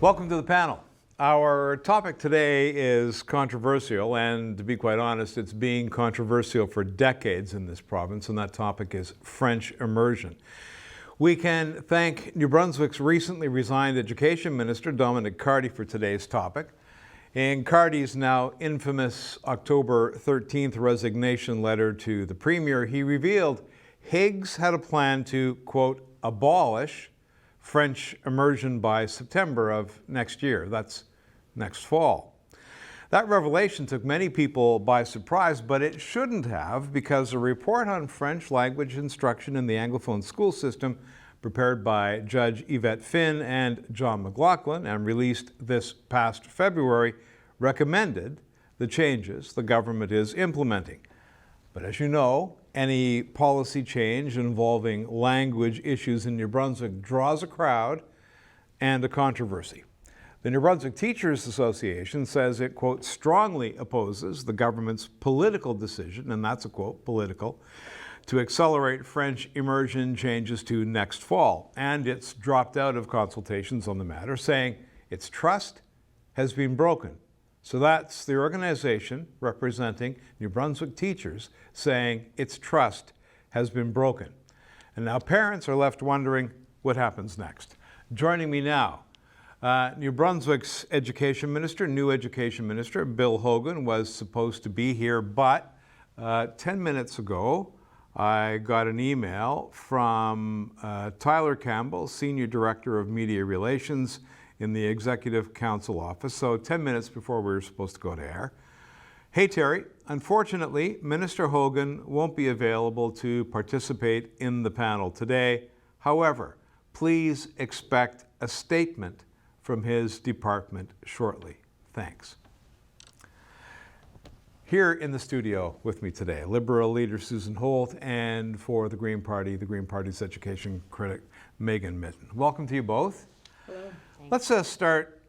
Welcome to the panel. Our topic today is controversial, and to be quite honest, it's being controversial for decades in this province, and that topic is French immersion. We can thank New Brunswick's recently resigned Education Minister, Dominic Carty, for today's topic. In Carty's now infamous October 13th resignation letter to the Premier, he revealed Higgs had a plan to, quote, abolish French immersion by September of next year. That's next fall. That revelation took many people by surprise, but it shouldn't have, because a report on French language instruction in the Anglophone school system prepared by Judge Yvette Finn and John McLaughlin and released this past February recommended the changes the government is implementing. But as you know, any policy change involving language issues in New Brunswick draws a crowd and a controversy. The New Brunswick Teachers Association says it, quote, strongly opposes the government's political decision, and that's a quote, political, to accelerate French immersion changes to next fall. And it's dropped out of consultations on the matter, saying its trust has been broken. So that's the organization representing New Brunswick teachers saying its trust has been broken. And now parents are left wondering what happens next. Joining me now, New Brunswick's Education Minister, new Education Minister, Bill Hogan, was supposed to be here, but 10 minutes ago, I got an email from Tyler Campbell, Senior Director of Media Relations in the Executive Council office, so 10 minutes before we were supposed to go to air. Hey Terry, unfortunately, Minister Hogan won't be available to participate in the panel today. However, please expect a statement from his department shortly. Thanks. Here in the studio with me today, Liberal leader Susan Holt, and for the Green Party's education critic, Megan Mitton. Welcome to you both. Hello. Let's start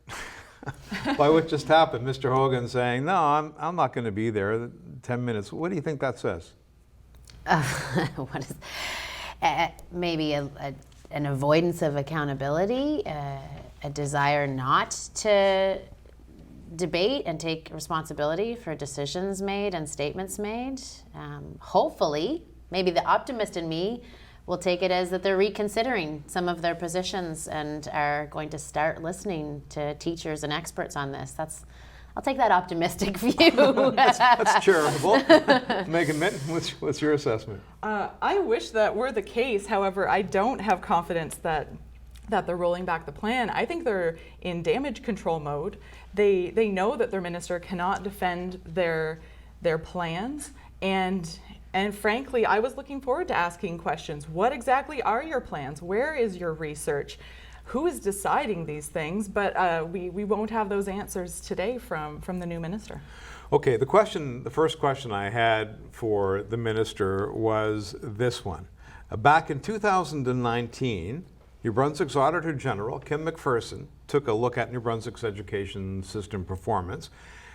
by what just happened. Mr. Hogan saying, no, I'm not going to be there, 10 minutes. What do you think that says? What is, maybe an avoidance of accountability, a desire not to debate and take responsibility for decisions made and statements made. Hopefully, maybe the optimist in me will take it as that they're reconsidering some of their positions and are going to start listening to teachers and experts on this. I'll take that optimistic view. that's charitable. Megan Mitton, what's your assessment? I wish that were the case. However, I don't have confidence that they're rolling back the plan. I think they're in damage control mode. They know that their minister cannot defend their plans, and frankly, I was looking forward to asking questions. What exactly are your plans? Where is your research? Who is deciding these things? But we won't have those answers today from the new minister. Okay, the first question I had for the minister was this one. Back in 2019, New Brunswick's Auditor General, Kim McPherson, took a look at New Brunswick's education system performance.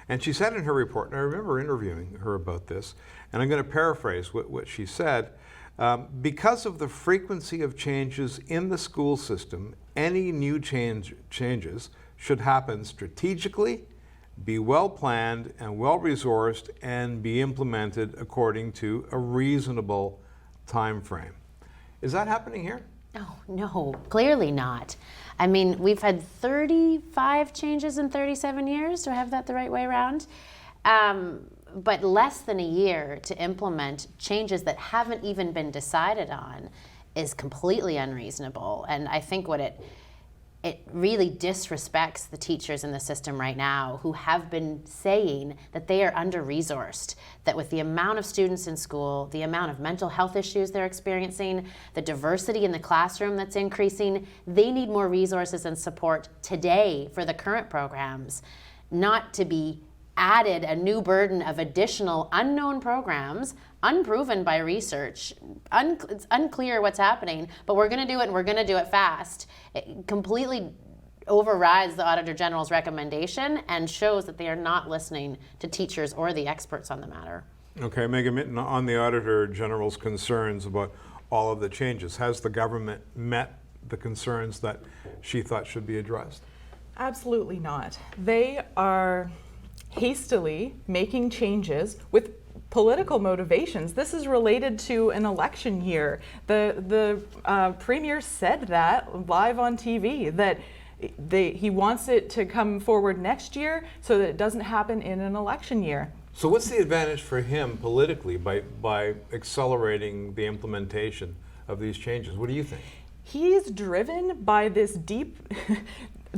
And she said in her report, and I remember interviewing her about this, and I'm going to paraphrase what she said, because of the frequency of changes in the school system, any new changes should happen strategically, be well planned and well resourced, and be implemented according to a reasonable time frame. Is that happening here? Oh, no, clearly not. I mean, we've had 35 changes in 37 years. Do I have that the right way around? But less than a year to implement changes that haven't even been decided on is completely unreasonable. And I think what it really disrespects the teachers in the system right now who have been saying that they are under-resourced, that with the amount of students in school, the amount of mental health issues they're experiencing, the diversity in the classroom that's increasing, they need more resources and support today for the current programs, not to be added a new burden of additional unknown programs, unproven by research. It's unclear what's happening, but we're going to do it and we're going to do it fast. It completely overrides the Auditor General's recommendation and shows that they are not listening to teachers or the experts on the matter. Okay, Megan Mitton, on the Auditor General's concerns about all of the changes, has the government met the concerns that she thought should be addressed? Absolutely not. They are hastily making changes with political motivations. This is related to an election year. The premier said that live on TV, that he wants it to come forward next year so that it doesn't happen in an election year. So what's the advantage for him politically by accelerating the implementation of these changes? What do you think? He's driven by this deep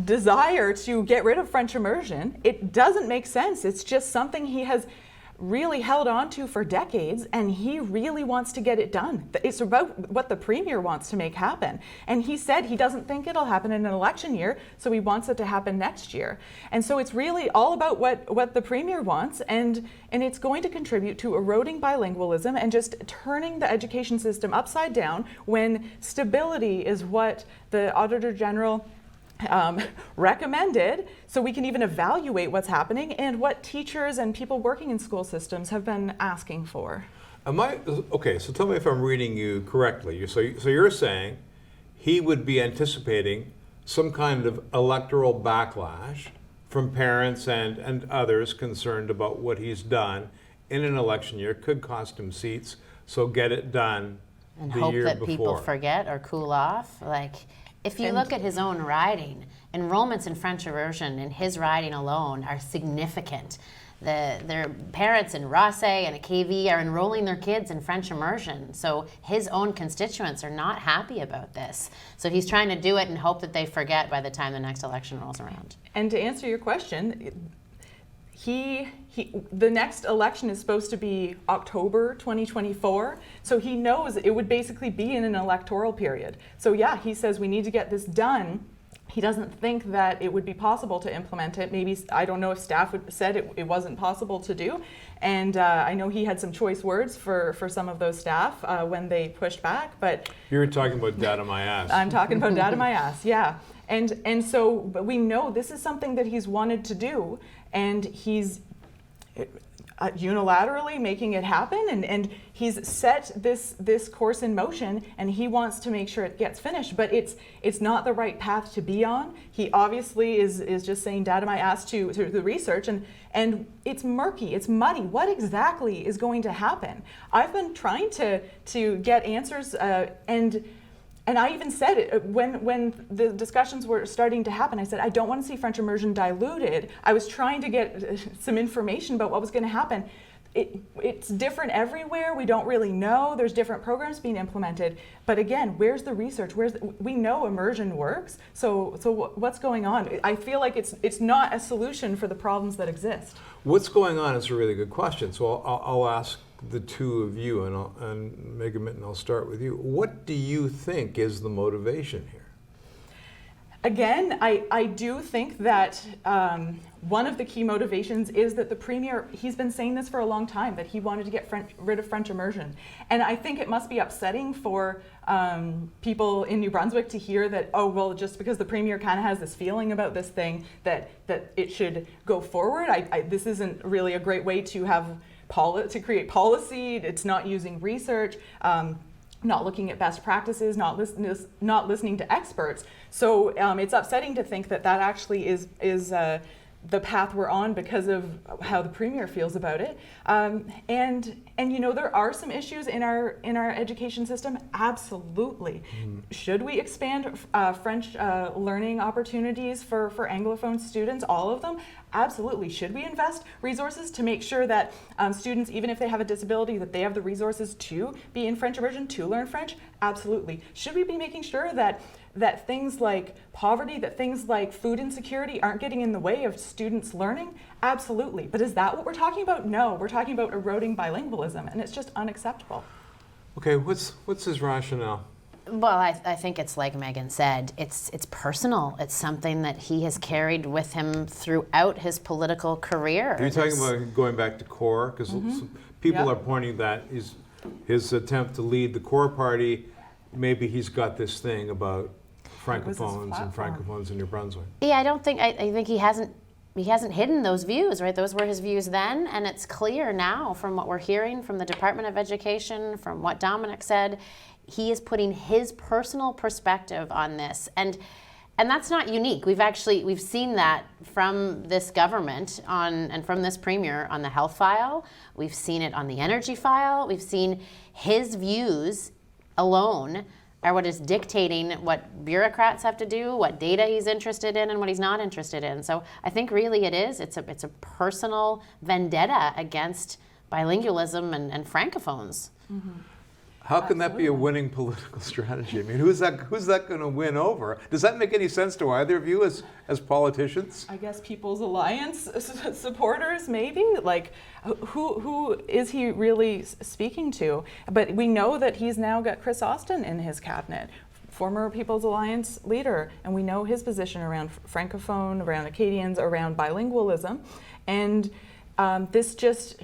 desire to get rid of French immersion. It doesn't make sense. It's just something he has really held on to for decades, and he really wants to get it done. It's about what the premier wants to make happen. And he said he doesn't think it'll happen in an election year, so he wants it to happen next year. And so it's really all about what the premier wants, and it's going to contribute to eroding bilingualism and just turning the education system upside down when stability is what the Auditor General recommended, so we can even evaluate what's happening and what teachers and people working in school systems have been asking for. Okay, so tell me if I'm reading you correctly. So you're saying he would be anticipating some kind of electoral backlash from parents and others concerned about what he's done in an election year, could cost him seats, so get it done And the hope year that before. people forget or cool off. Like, if you look at his own riding, enrollments in French immersion in his riding alone are significant. Their parents in Rossay and at KV are enrolling their kids in French immersion. So his own constituents are not happy about this. So he's trying to do it and hope that they forget by the time the next election rolls around. And to answer your question, the next election is supposed to be October 2024, so he knows it would basically be in an electoral period. So yeah, he says we need to get this done. He doesn't think that it would be possible to implement it. Maybe, I don't know if staff said it wasn't possible to do. And I know he had some choice words for some of those staff when they pushed back, but... You're talking about data my ass. I'm talking about data my ass, yeah. And so, but we know this is something that he's wanted to do, and he's unilaterally making it happen, and he's set this course in motion, and he wants to make sure it gets finished, but it's not the right path to be on. He obviously is just saying data my ass to the research, and it's murky, it's muddy. What exactly is going to happen? I've been trying to get answers, and I even said it when the discussions were starting to happen. I said, I don't want to see French immersion diluted. I was trying to get some information about what was going to happen. It's different everywhere. We don't really know. There's different programs being implemented. But again, where's the research? We know immersion works. So what's going on? I feel like it's not a solution for the problems that exist. What's going on is a really good question. So I'll ask the two of you, and Megan Mitton, I'll start with you. What do you think is the motivation here? Again, I do think that one of the key motivations is that the premier, he's been saying this for a long time, that he wanted to get rid of French immersion. And I think it must be upsetting for people in New Brunswick to hear that, oh, well, just because the premier kind of has this feeling about this thing, that it should go forward. This isn't really a great way to have to create policy. It's not using research, not looking at best practices, not listening to experts. So it's upsetting to think that actually is the path we're on because of how the premier feels about it. And you know, there are some issues in our education system. Absolutely. Should we expand French learning opportunities for Anglophone students, all of them? Absolutely. Should we invest resources to make sure that students, even if they have a disability, that they have the resources to be in French immersion, to learn French? Absolutely. Should we be making sure that things like poverty, that things like food insecurity aren't getting in the way of students learning? Absolutely. But is that what we're talking about? No, we're talking about eroding bilingualism, and it's just unacceptable. Okay, what's his rationale? Well, I think it's like Megan said, it's personal. It's something that he has carried with him throughout his political career. Are you talking about going back to CORE? Because people are pointing that his attempt to lead the CORE party, maybe he's got this thing about Francophones and Francophones in New Brunswick. Yeah, I think he hasn't hidden those views, right? Those were his views then, and it's clear now from what we're hearing from the Department of Education, from what Dominic said, he is putting his personal perspective on this. And And that's not unique. We've seen that from this government and from this premier on the health file. We've seen it on the energy file. We've seen his views alone are what is dictating what bureaucrats have to do, what data he's interested in and what he's not interested in. So I think really it's a personal vendetta against bilingualism and francophones. Mm-hmm. How can that be a winning political strategy? I mean, who's that going to win over? Does that make any sense to either of you as politicians? I guess People's Alliance supporters, maybe? Like, who is he really speaking to? But we know that he's now got Chris Austin in his cabinet, former People's Alliance leader, and we know his position around Francophone, around Acadians, around bilingualism. And this just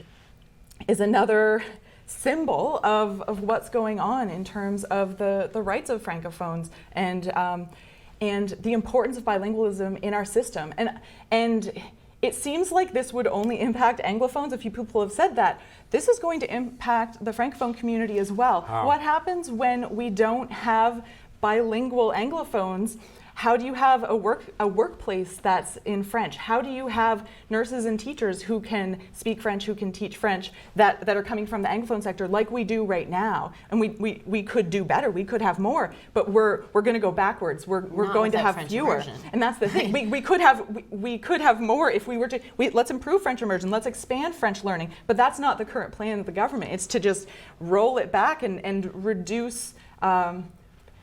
is another symbol of what's going on in terms of the rights of francophones and the importance of bilingualism in our system. And it seems like this would only impact Anglophones. A few people have said that. This is going to impact the francophone community as well. How? What happens when we don't have bilingual Anglophones? How do you have a workplace that's in French? How do you have nurses and teachers who can speak French, who can teach French, that are coming from the Anglophone sector like we do right now? And we could do better, we could have more, but we're going to go backwards. We're going to have French fewer. immersion. And that's the thing. we could have more if we were to, let's improve French immersion, let's expand French learning, but that's not the current plan of the government. It's to just roll it back and reduce,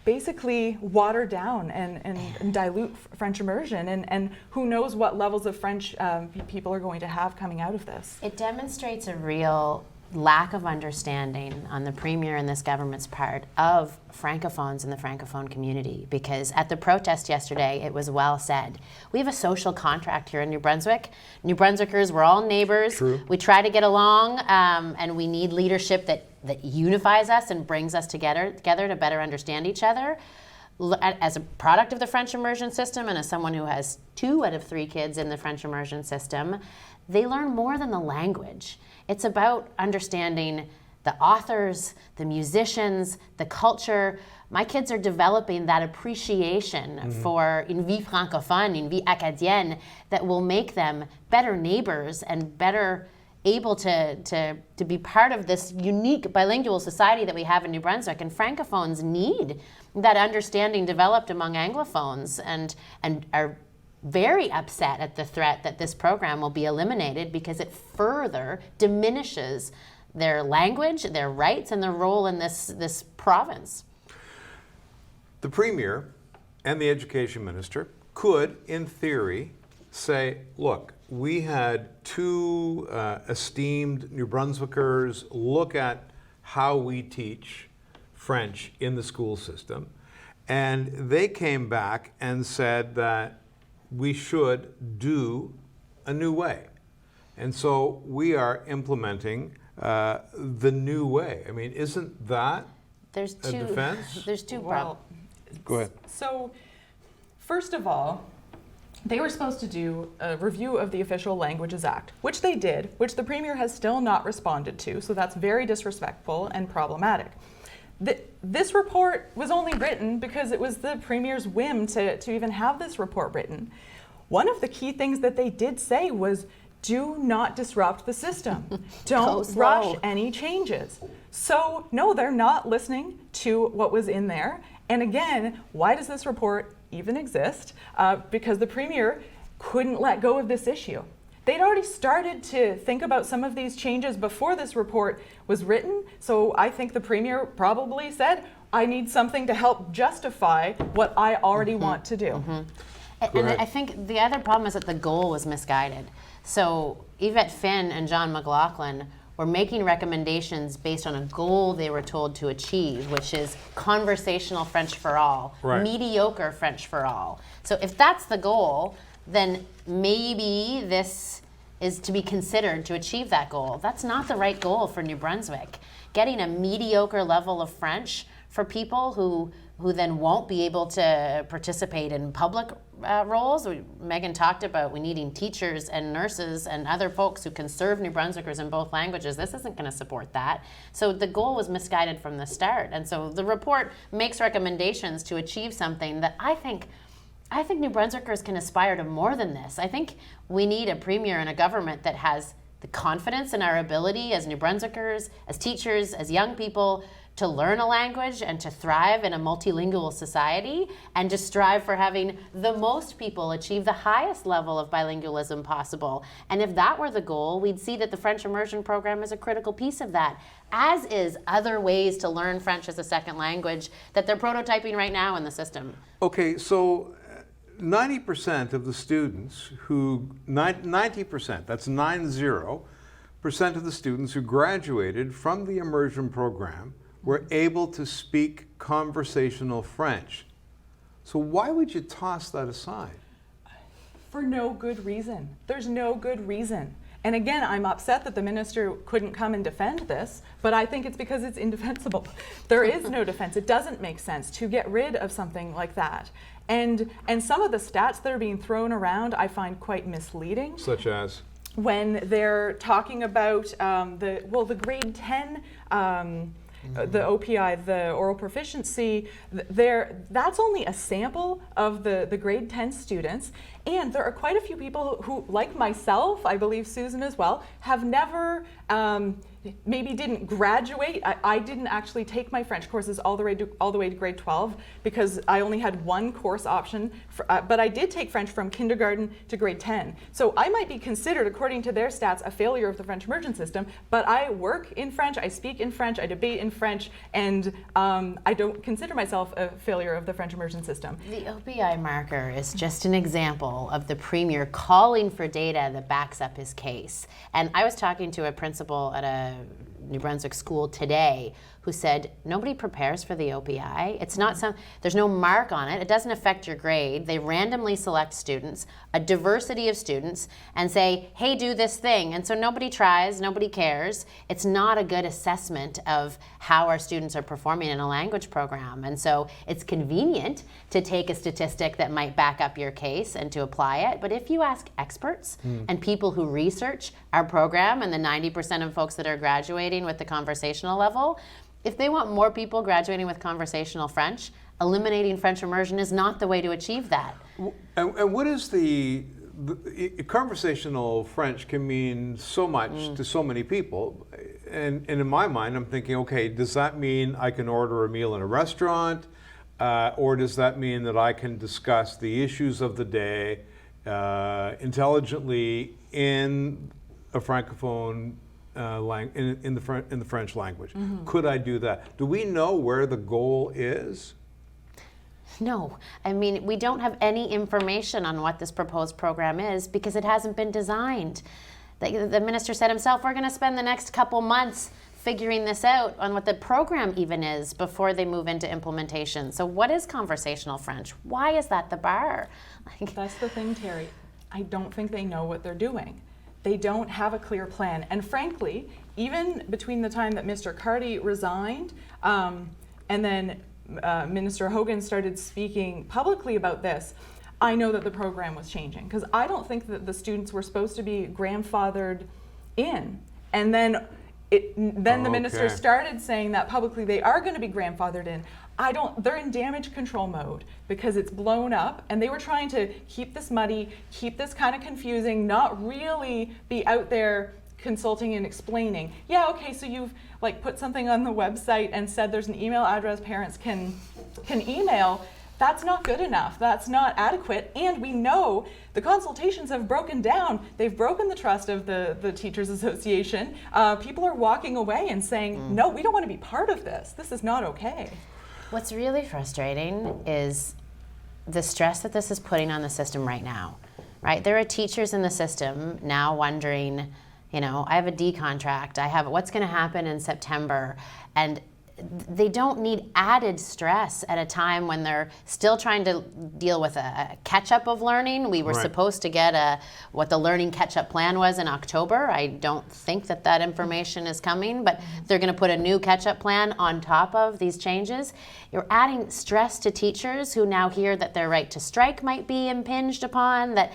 basically water down and dilute French immersion, and who knows what levels of French people are going to have coming out of this. It demonstrates a real lack of understanding on the premier and this government's part of francophones in the francophone community, because at the protest yesterday it was well said, we have a social contract here in New Brunswick. New Brunswickers, we're all neighbors. True. We try to get along, and we need leadership that unifies us and brings us together to better understand each other. As a product of the French immersion system and as someone who has 2 out of 3 kids in the French immersion system, they learn more than the language. It's about understanding the authors, the musicians, the culture. My kids are developing that appreciation for une vie francophone, une vie acadienne, that will make them better neighbors and better able to be part of this unique bilingual society that we have in New Brunswick. And francophones need that understanding developed among Anglophones, and are very upset at the threat that this program will be eliminated because it further diminishes their language, their rights, and their role in this province. The Premier and the Education Minister could, in theory, say, look, we had 2 esteemed New Brunswickers look at how we teach French in the school system, and they came back and said that we should do a new way. And so we are implementing the new way. I mean, isn't that a defense? There's two Well, problems. Go ahead. So, first of all, they were supposed to do a review of the Official Languages Act, which they did, which the Premier has still not responded to, so that's very disrespectful and problematic. This report was only written because it was the Premier's whim to even have this report written. One of the key things that they did say was, do not disrupt the system. Don't rush any changes. So no, they're not listening to what was in there. And again, why does this report even exist? Because the Premier couldn't let go of this issue. They'd already started to think about some of these changes before this report was written. So I think the Premier probably said, I need something to help justify what I already want to do. And I think the other problem is that the goal was misguided. So Yvette Finn and John McLaughlin were making recommendations based on a goal they were told to achieve, which is conversational French for all, mediocre French for all. So if that's the goal, then maybe this is to be considered to achieve that goal. That's not the right goal for New Brunswick. Getting a mediocre level of French for people who then won't be able to participate in public roles. Megan talked about we needing teachers and nurses and other folks who can serve New Brunswickers in both languages. This isn't going to support that. So the goal was misguided from the start. And so the report makes recommendations to achieve something that I think I think New Brunswickers can aspire to more than this. I think we need a premier and a government that has the confidence in our ability as New Brunswickers, as teachers, as young people, to learn a language and to thrive in a multilingual society, and to strive for having the most people achieve the highest level of bilingualism possible. And if that were the goal, we'd see that the French Immersion program is a critical piece of that, as is other ways to learn French as a second language that they're prototyping right now in the system. Okay, so 90% of the students who, 90%, that's 90% of the students who graduated from the immersion program were able to speak conversational French. So why would you toss that aside? For no good reason. There's no good reason. And again, I'm upset that the minister couldn't come and defend this, but I think it's because it's indefensible. There is no defense. It doesn't make sense to get rid of something like that. And some of the stats that are being thrown around I find quite misleading. Such as? When they're talking about the grade 10, the OPI, the oral proficiency, that's only a sample of the grade 10 students. And there are quite a few people who, like myself, I believe Susan as well, have never, maybe didn't graduate. I didn't actually take my French courses all the way to grade 12 because I only had one course option, but I did take French from kindergarten to grade 10. So I might be considered, according to their stats, a failure of the French immersion system, but I work in French, I speak in French, I debate in French, and I don't consider myself a failure of the French immersion system. The OPI marker is just an example of the premier calling for data that backs up his case. And I was talking to a principal at a New Brunswick school today who said nobody prepares for the OPI. It's not there's no mark on it. It doesn't affect your grade. They randomly select students, a diversity of students, and say, hey, do this thing. And so nobody tries, nobody cares. It's not a good assessment of how our students are performing in a language program. And so it's convenient to take a statistic that might back up your case and to apply it. But if you ask experts and people who research our program and the 90% of folks that are graduating with the conversational level, if they want more people graduating with conversational French, eliminating French immersion is not the way to achieve that. And what is the conversational French can mean so much to so many people. And in my mind, I'm thinking, okay, does that mean I can order a meal in a restaurant? Or does that mean that I can discuss the issues of the day intelligently in a francophone in the French language? Could I do that? Do we know where the goal is? No. I mean, we don't have any information on what this proposed program is because it hasn't been designed. The minister said himself, we're going to spend the next couple months figuring this out on what the program even is before they move into implementation. So what is conversational French? Why is that the bar? That's the thing, Terry. I don't think they know what they're doing. They don't have a clear plan. And frankly, even between the time that Mr. Carty resigned and then Minister Hogan started speaking publicly about this, I know that the program was changing because I don't think that the students were supposed to be grandfathered in. And then the minister started saying that publicly they are going to be grandfathered in. They're in damage control mode because it's blown up and they were trying to keep this muddy, keep this kind of confusing, not really be out there consulting and explaining. Yeah, okay, so you've put something on the website and said there's an email address parents can email. That's not good enough. That's not adequate. And we know the consultations have broken down. They've broken the trust of the Teachers Association. People are walking away and saying, no, we don't want to be part of this. This is not okay. What's really frustrating is the stress that this is putting on the system right now, right? There are teachers in the system now wondering, I have a D contract. What's going to happen in September? And they don't need added stress at a time when they're still trying to deal with a catch-up of learning. We were supposed to get what the learning catch-up plan was in October. I don't think that information is coming, but they're going to put a new catch-up plan on top of these changes. You're adding stress to teachers who now hear that their right to strike might be impinged upon, that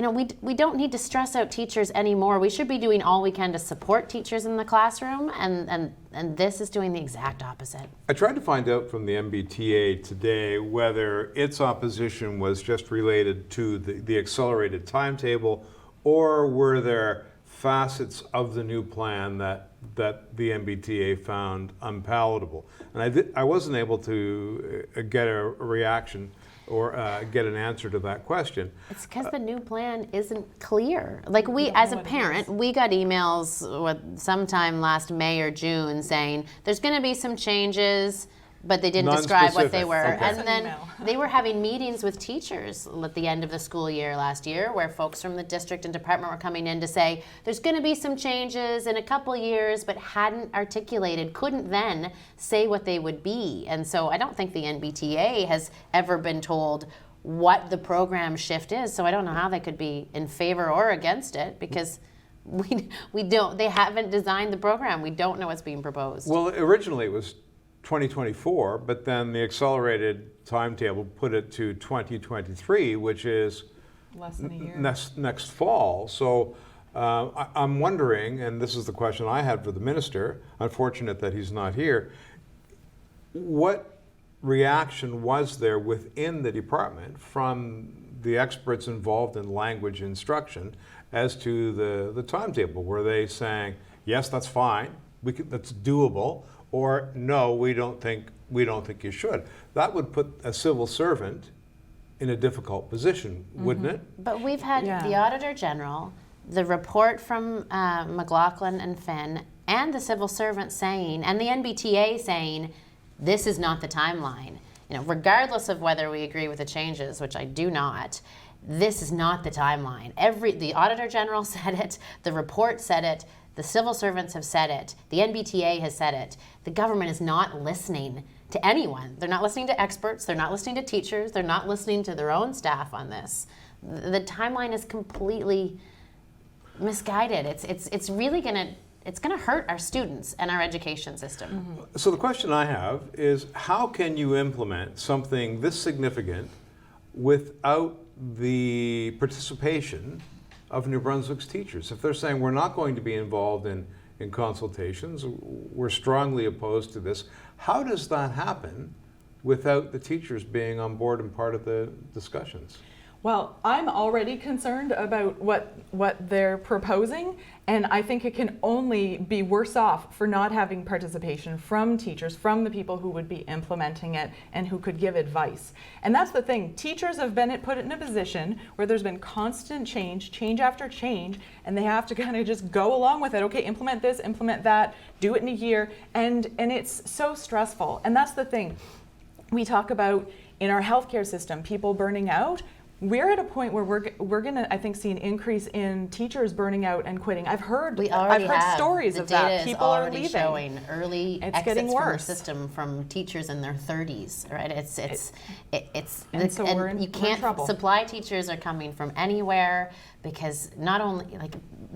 we don't need to stress out teachers anymore. We should be doing all we can to support teachers in the classroom, and this is doing the exact opposite. I tried to find out from the MBTA today whether its opposition was just related to the accelerated timetable, or were there facets of the new plan that the MBTA found unpalatable. And I wasn't able to get a reaction or get an answer to that question. It's because the new plan isn't clear. Like we, as a parent, we got emails sometime last May or June saying there's going to be some changes, but they didn't describe what they were. Okay. And then they were having meetings with teachers at the end of the school year last year, where folks from the district and department were coming in to say there's going to be some changes in a couple years, but hadn't articulated, couldn't then say what they would be. And so I don't think the NBTA has ever been told what the program shift is. So I don't know how they could be in favor or against it, because we don't. They haven't designed the program. We don't know what's being proposed. Well, originally it was 2024, but then the accelerated timetable put it to 2023, which is less than a year. Next fall. So I'm wondering, and this is the question I had for the minister, unfortunate that he's not here, what reaction was there within the department from the experts involved in language instruction as to the timetable? Were they saying, yes, that's fine, that's doable, or no, we don't think you should? That would put a civil servant in a difficult position, wouldn't it? But we've had the Auditor General, the report from McLaughlin and Finn, and the civil servant saying, and the NBTA saying, this is not the timeline. Regardless of whether we agree with the changes, which I do not, this is not the timeline. The Auditor General said it, the report said it, the civil servants have said it, the NBTA has said it. The government is not listening to anyone. They're not listening to experts, they're not listening to teachers, they're not listening to their own staff on this. The timeline is completely misguided. It's really gonna hurt our students and our education system. Mm-hmm. So the question I have is, how can you implement something this significant without the participation of New Brunswick's teachers? If they're saying we're not going to be involved in consultations, we're strongly opposed to this, how does that happen without the teachers being on board and part of the discussions? Well, I'm already concerned about what they're proposing, and I think it can only be worse off for not having participation from teachers, from the people who would be implementing it and who could give advice. And that's the thing. Teachers have been put in a position where there's been constant change after change, and they have to kind of just go along with it. Okay, implement this, implement that, do it in a year, and it's so stressful. And that's the thing. We talk about in our healthcare system, people burning out. We're at a point where we're going to, I think, see an increase in teachers burning out and quitting. I've heard stories of that. People are leaving. The data is already showing early exits from the system from teachers in their 30s. Right? You can't. Supply teachers are coming from anywhere, because not only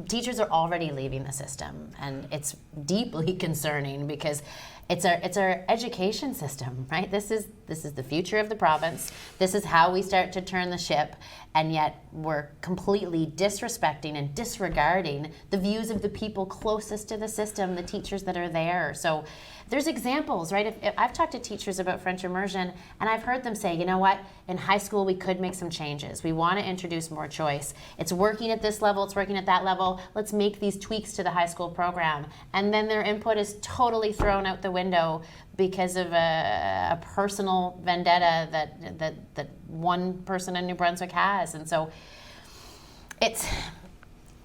teachers are already leaving the system, and it's deeply concerning because it's our education system, right? This is the future of the province. This is how we start to turn the ship, and yet we're completely disrespecting and disregarding the views of the people closest to the system, the teachers that are there. So there's examples, right? If I've talked to teachers about French immersion, and I've heard them say, you know what, in high school we could make some changes. We want to introduce more choice. It's working at this level, it's working at that level. Let's make these tweaks to the high school program. And then their input is totally thrown out the window because of a personal vendetta that one person in New Brunswick has. And so it's,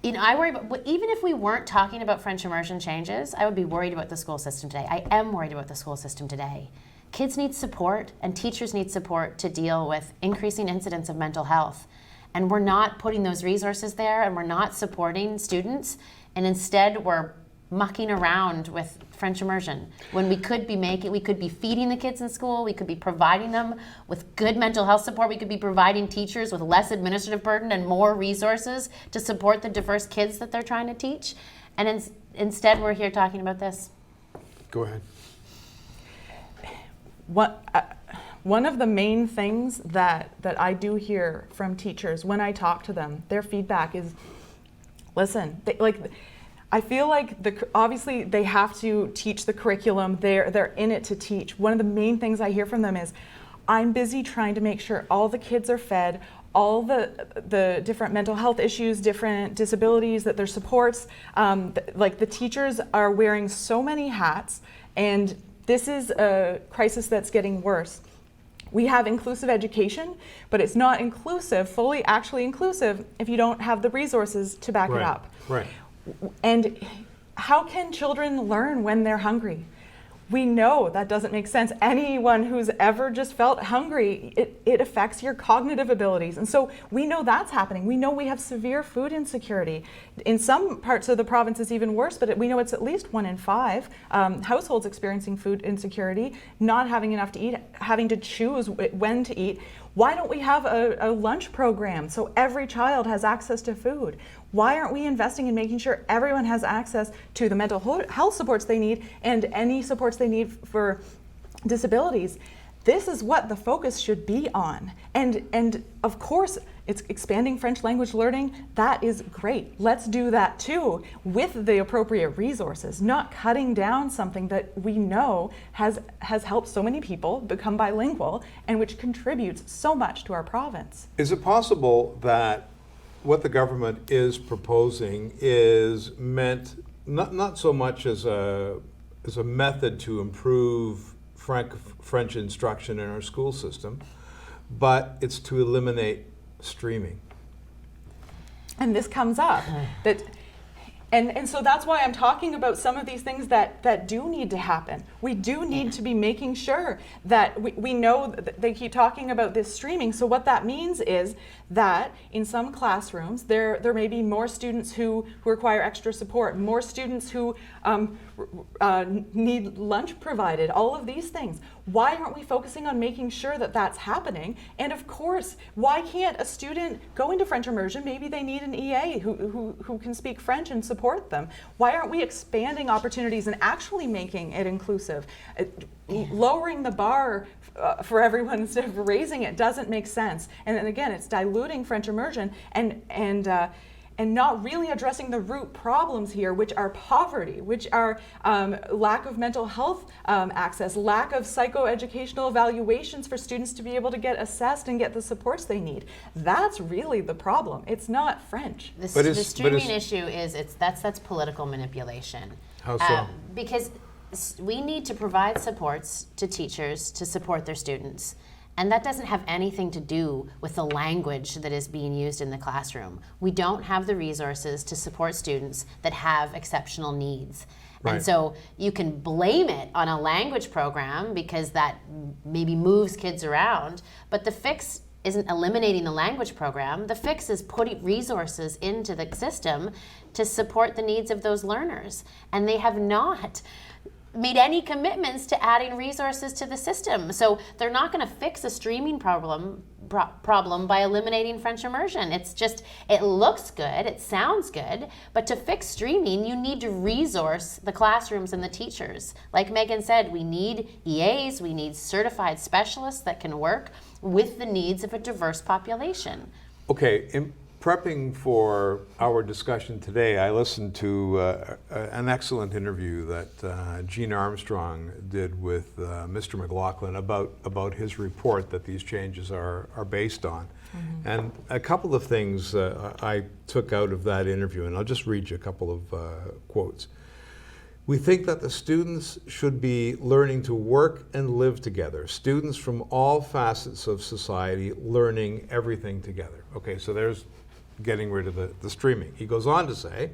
I worry about, even if we weren't talking about French immersion changes, I would be worried about the school system today. I am worried about the school system today. Kids need support, and teachers need support to deal with increasing incidents of mental health. And we're not putting those resources there, and we're not supporting students, and instead we're mucking around with French immersion when we could be feeding the kids in school, we could be providing them with good mental health support, we could be providing teachers with less administrative burden and more resources to support the diverse kids that they're trying to teach. And instead we're here talking about this. Go ahead. One of the main things that I do hear from teachers when I talk to them, their feedback is, listen, I feel like obviously they have to teach the curriculum. They're in it to teach. One of the main things I hear from them is, I'm busy trying to make sure all the kids are fed, all the different mental health issues, different disabilities, that their supports. Like the teachers are wearing so many hats, and this is a crisis that's getting worse. We have inclusive education, but it's not inclusive, fully actually inclusive, if you don't have the resources to back it up. Right. And how can children learn when they're hungry? We know that doesn't make sense. Anyone who's ever just felt hungry, it affects your cognitive abilities. And so we know that's happening. We know we have severe food insecurity. In some parts of the province it's even worse, but we know it's at least 1 in 5 households experiencing food insecurity, not having enough to eat, having to choose when to eat. Why don't we have a lunch program so every child has access to food? Why aren't we investing in making sure everyone has access to the mental health supports they need and any supports they need for disabilities? This is what the focus should be on. And of course, it's expanding French language learning. That is great. Let's do that too with the appropriate resources, not cutting down something that we know has helped so many people become bilingual and which contributes so much to our province. Is it possible that what the government is proposing is meant not so much as a method to improve French instruction in our school system, but it's to eliminate streaming? And this comes up that and so that's why I'm talking about some of these things that do need to happen. We do need to be making sure that we know that they keep talking about this streaming. So what that means is that in some classrooms there may be more students who require extra support, more students who need lunch provided, all of these things. Why aren't we focusing on making sure that that's happening? And of course, why can't a student go into French immersion? Maybe they need an EA who can speak French and support them. Why aren't we expanding opportunities and actually making it inclusive? Lowering the bar for everyone instead of raising it doesn't make sense. And then again, it's diluting French immersion and not really addressing the root problems here, which are poverty, which are lack of mental health access, lack of psychoeducational evaluations for students to be able to get assessed and get the supports they need. That's really the problem. It's not French. The streaming issue is that's political manipulation. How so? Because we need to provide supports to teachers to support their students. And that doesn't have anything to do with the language that is being used in the classroom. We don't have the resources to support students that have exceptional needs. Right. And so you can blame it on a language program because that maybe moves kids around, but the fix isn't eliminating the language program. The fix is putting resources into the system to support the needs of those learners. And they have not made any commitments to adding resources to the system. So they're not going to fix a streaming problem by eliminating French immersion. It's just, it looks good, it sounds good, but to fix streaming, you need to resource the classrooms and the teachers. Like Megan said, we need EAs, we need certified specialists that can work with the needs of a diverse population. Okay, in prepping for our discussion today, I listened to an excellent interview that Gene Armstrong did with Mr. McLaughlin about his report that these changes are based on. Mm-hmm. And a couple of things I took out of that interview, and I'll just read you a couple of quotes. We think that the students should be learning to work and live together. Students from all facets of society learning everything together. Okay, so there's getting rid of the streaming. He goes on to say,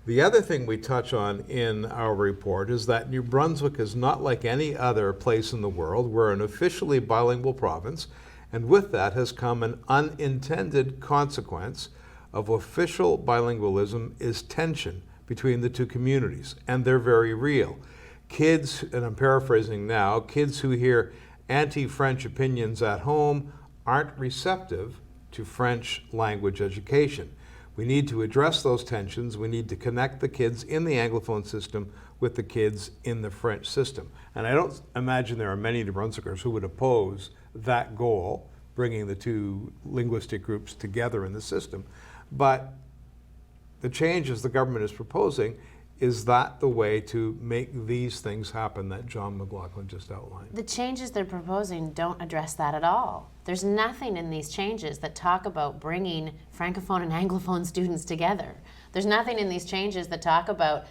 the other thing we touch on in our report is that New Brunswick is not like any other place in the world. We're an officially bilingual province, and with that has come an unintended consequence of official bilingualism is tension between the two communities, and they're very real. Kids, and I'm paraphrasing now, kids who hear anti-French opinions at home aren't receptive to French language education. We need to address those tensions. We need to connect the kids in the Anglophone system with the kids in the French system. And I don't imagine there are many New Brunswickers who would oppose that goal, bringing the two linguistic groups together in the system. But the changes the government is proposing, is that the way to make these things happen that John McLaughlin just outlined? The changes they're proposing don't address that at all. There's nothing in these changes that talk about bringing Francophone and Anglophone students together. There's nothing in these changes that talk about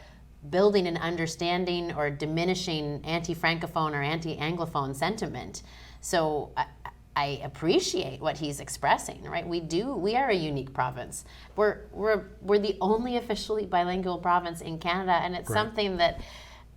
building an understanding or diminishing anti-Francophone or anti-Anglophone sentiment. So I appreciate what he's expressing, right? We are a unique province. We're the only officially bilingual province in Canada, and it's something that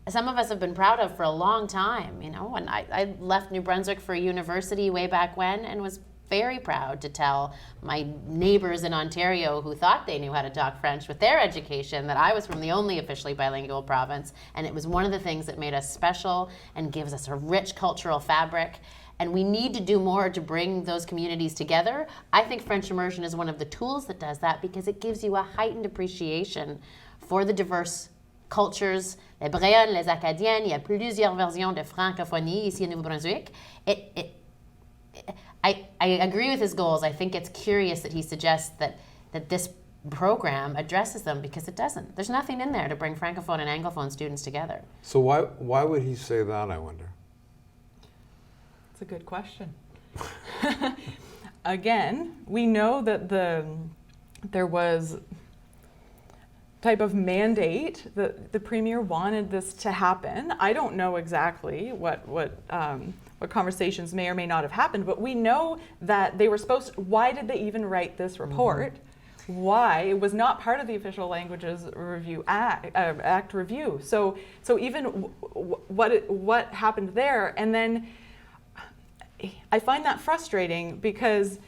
some of us have been proud of for a long time. You know, when I left New Brunswick for university way back when, and was very proud to tell my neighbors in Ontario who thought they knew how to talk French with their education that I was from the only officially bilingual province, and it was one of the things that made us special and gives us a rich cultural fabric. And we need to do more to bring those communities together. I think French immersion is one of the tools that does that, because it gives you a heightened appreciation for the diverse cultures, les Bréonnes, les Acadiennes. Il y a plusieurs versions de francophonie ici in Nouveau-Brunswick. I agree with his goals. I think it's curious that he suggests that this program addresses them, because it doesn't. There's nothing in there to bring Francophone and Anglophone students together. So why would he say that, I wonder? That's a good question. Again, we know that there was type of mandate that the Premier wanted this to happen. I don't know exactly what conversations may or may not have happened, but we know that they were supposed to. Why did they even write this report? Mm-hmm. Why? It was not part of the Official Languages Review Act review. So even what happened there, and then I find that frustrating, because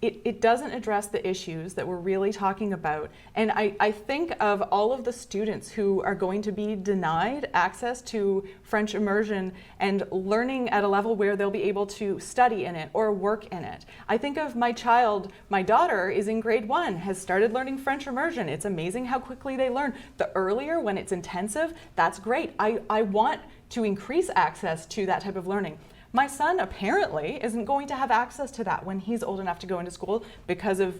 it doesn't address the issues that we're really talking about. And I think of all of the students who are going to be denied access to French immersion and learning at a level where they'll be able to study in it or work in it. I think of my daughter is in grade 1, has started learning French immersion. It's amazing how quickly they learn. The earlier, when it's intensive, that's great. I want to increase access to that type of learning. My son apparently isn't going to have access to that when he's old enough to go into school, because of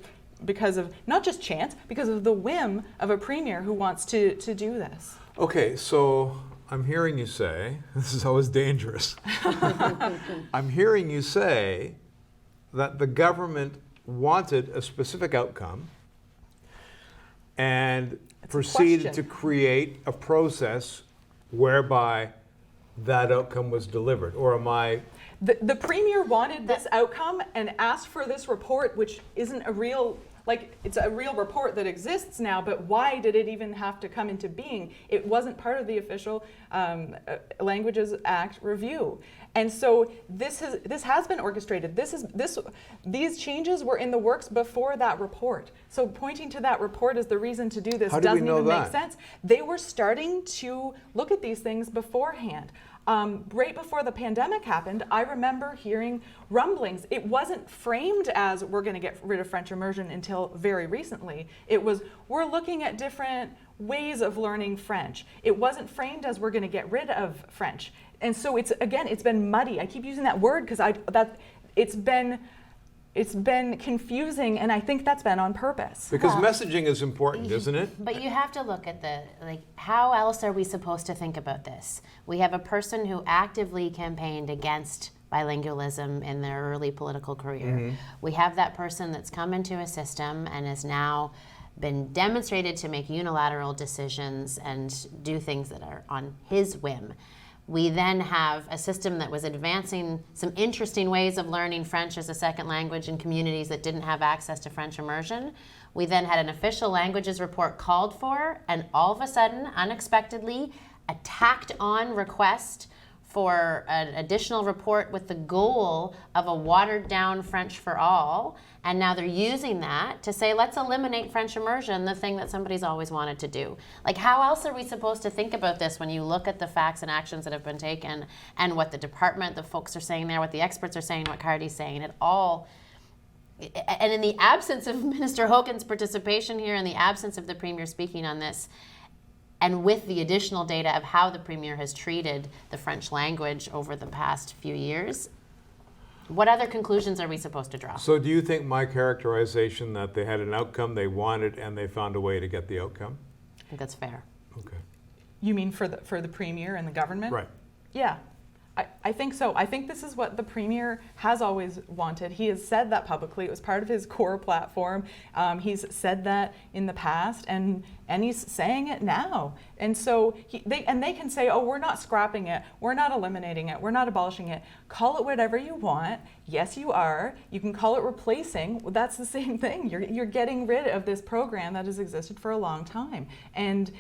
not just chance, because of the whim of a premier who wants to do this. Okay, so I'm hearing you say, this is always dangerous. I'm hearing you say that the government wanted a specific outcome and proceeded to create a process whereby that outcome was delivered, or am I? The Premier wanted this outcome and asked for this report, which isn't a real, it's a real report that exists now, but why did it even have to come into being? It wasn't part of the Official Languages Act review. And so this has been orchestrated. These changes were in the works before that report. So pointing to that report as the reason to do this doesn't even make sense. They were starting to look at these things beforehand. Right before the pandemic happened, I remember hearing rumblings. It wasn't framed as we're going to get rid of French immersion until very recently. It was, we're looking at different ways of learning French. It wasn't framed as we're going to get rid of French. And so it's been muddy. I keep using that word because it's been confusing, and I think that's been on purpose. Because messaging is important, isn't it? But you have to look at how else are we supposed to think about this? We have a person who actively campaigned against bilingualism in their early political career. Mm-hmm. We have that person that's come into a system and has now been demonstrated to make unilateral decisions and do things that are on his whim. We then have a system that was advancing some interesting ways of learning French as a second language in communities that didn't have access to French immersion. We then had an official languages report called for, and all of a sudden, unexpectedly, a tacked on request for an additional report with the goal of a watered down French for all. And now they're using that to say, let's eliminate French immersion, the thing that somebody's always wanted to do. How else are we supposed to think about this when you look at the facts and actions that have been taken and what the department, the folks are saying there, what the experts are saying, what Cardi's saying, and in the absence of Minister Hogan's participation here, in the absence of the Premier speaking on this, and with the additional data of how the Premier has treated the French language over the past few years, what other conclusions are we supposed to draw? So do you think my characterization that they had an outcome they wanted and they found a way to get the outcome? I think that's fair. Okay. You mean for the Premier and the government? Right. Yeah, I think so. I think this is what the Premier has always wanted. He has said that publicly. It was part of his core platform. He's said that in the past, and he's saying it now. And so they can say, oh, we're not scrapping it. We're not eliminating it. We're not abolishing it. Call it whatever you want. Yes, you are. You can call it replacing. Well, that's the same thing. You're getting rid of this program that has existed for a long time. And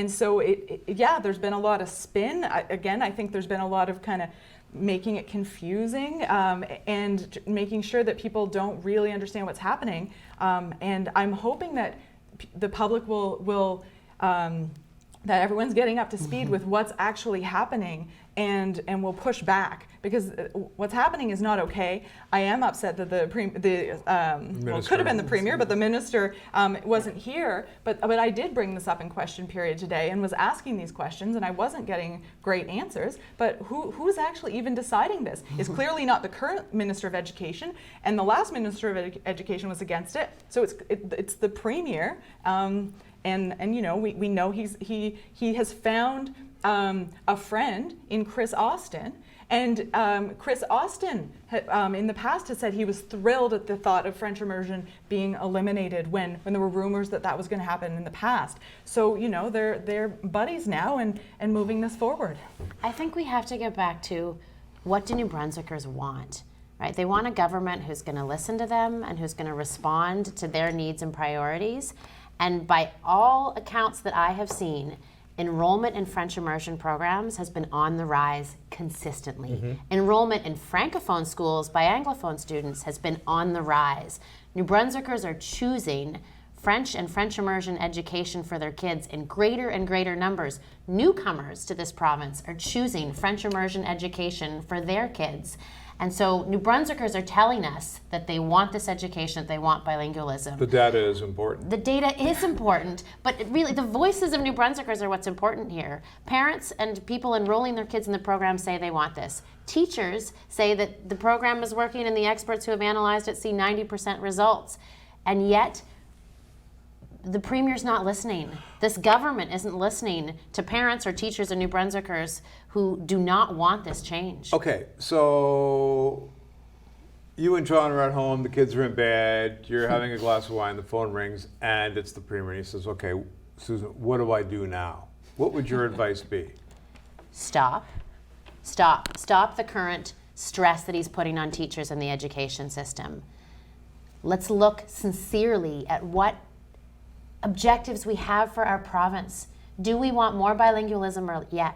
so, there's been a lot of spin. I think there's been a lot of kind of making it confusing and making sure that people don't really understand what's happening. And I'm hoping that the public will that everyone's getting up to speed with what's actually happening and will push back, because what's happening is not okay. I am upset that it could have been the Premier, but the Minister wasn't here. But I did bring this up in question period today and was asking these questions, and I wasn't getting great answers. But who's actually even deciding this? It's clearly not the current Minister of Education, and the last Minister of Education was against it. So it's the Premier. And you know, we know he has found a friend in Chris Austin, and Chris Austin in the past has said he was thrilled at the thought of French immersion being eliminated when there were rumors that was going to happen in the past. So you know, they're buddies now and moving this forward. I think we have to get back to, what do New Brunswickers want? Right? They want a government who's going to listen to them and who's going to respond to their needs and priorities. And by all accounts that I have seen, enrollment in French immersion programs has been on the rise consistently. Enrollment in Francophone schools by Anglophone students has been on the rise. New Brunswickers are choosing French and French immersion education for their kids in greater and greater numbers. Newcomers to this province are choosing French immersion education for their kids. And so New Brunswickers are telling us that they want this education, that they want bilingualism. The data is important. The data is important, but really the voices of New Brunswickers are what's important here. Parents and people enrolling their kids in the program say they want this. Teachers say that the program is working, and the experts who have analyzed it see 90% results. And yet, the Premier's not listening. This government isn't listening to parents or teachers or New Brunswickers who do not want this change. Okay, so you and John are at home, the kids are in bed, you're having a glass of wine, the phone rings, and it's the Premier, and he says, okay, Susan, what do I do now? What would your advice be? Stop the current stress that he's putting on teachers and the education system. Let's look sincerely at what objectives we have for our province. Do we want more bilingualism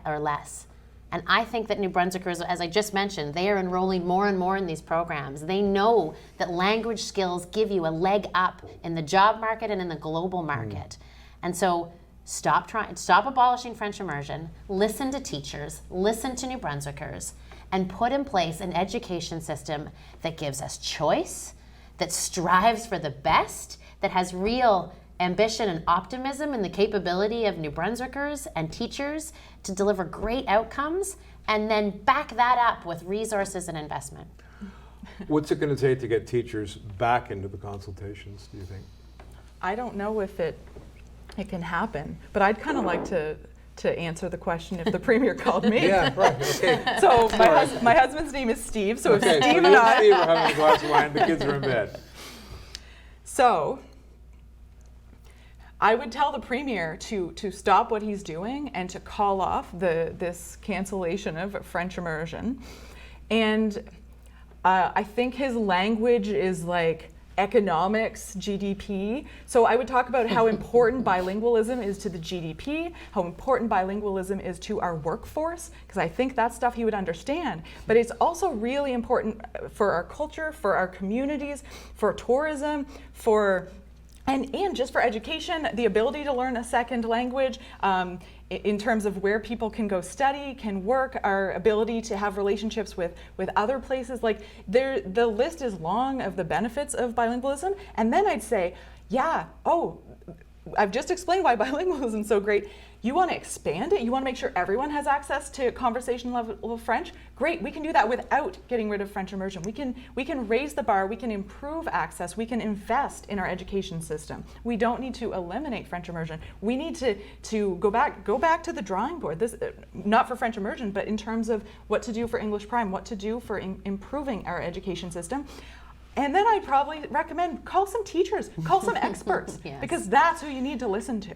or less? And I think that New Brunswickers, as I just mentioned, they are enrolling more and more in these programs. They know that language skills give you a leg up in the job market and in the global market. And so stop abolishing French immersion, listen to teachers, listen to New Brunswickers, and put in place an education system that gives us choice, that strives for the best, that has real ambition and optimism in the capability of New Brunswickers and teachers to deliver great outcomes, and then back that up with resources and investment. What's it going to take to get teachers back into the consultations, do you think? I don't know if it can happen, but I'd kind of like to answer the question if the Premier called me. Yeah, right, okay. So my husband's name is Steve, so Okay, if so Steve you and and I... Steve are having a glass of wine, the kids are in bed. So I would tell the Premier to stop what he's doing and to call off this cancellation of French immersion. And I think his language is like economics, GDP. So I would talk about how important bilingualism is to the GDP, how important bilingualism is to our workforce, because I think that's stuff he would understand. But it's also really important for our culture, for our communities, for tourism, and just for education, the ability to learn a second language, in terms of where people can go study, can work, our ability to have relationships with other places. Like the list is long of the benefits of bilingualism. And then I'd say, I've just explained why bilingualism is so great. You want to expand it? You want to make sure everyone has access to conversation level French? Great, we can do that without getting rid of French immersion. We can raise the bar, we can improve access, we can invest in our education system. We don't need to eliminate French immersion. We need to go back to the drawing board. This, not for French immersion, but in terms of what to do for English Prime, what to do for improving our education system. And then I'd probably recommend call some teachers, call some experts, Yes. because that's who you need to listen to.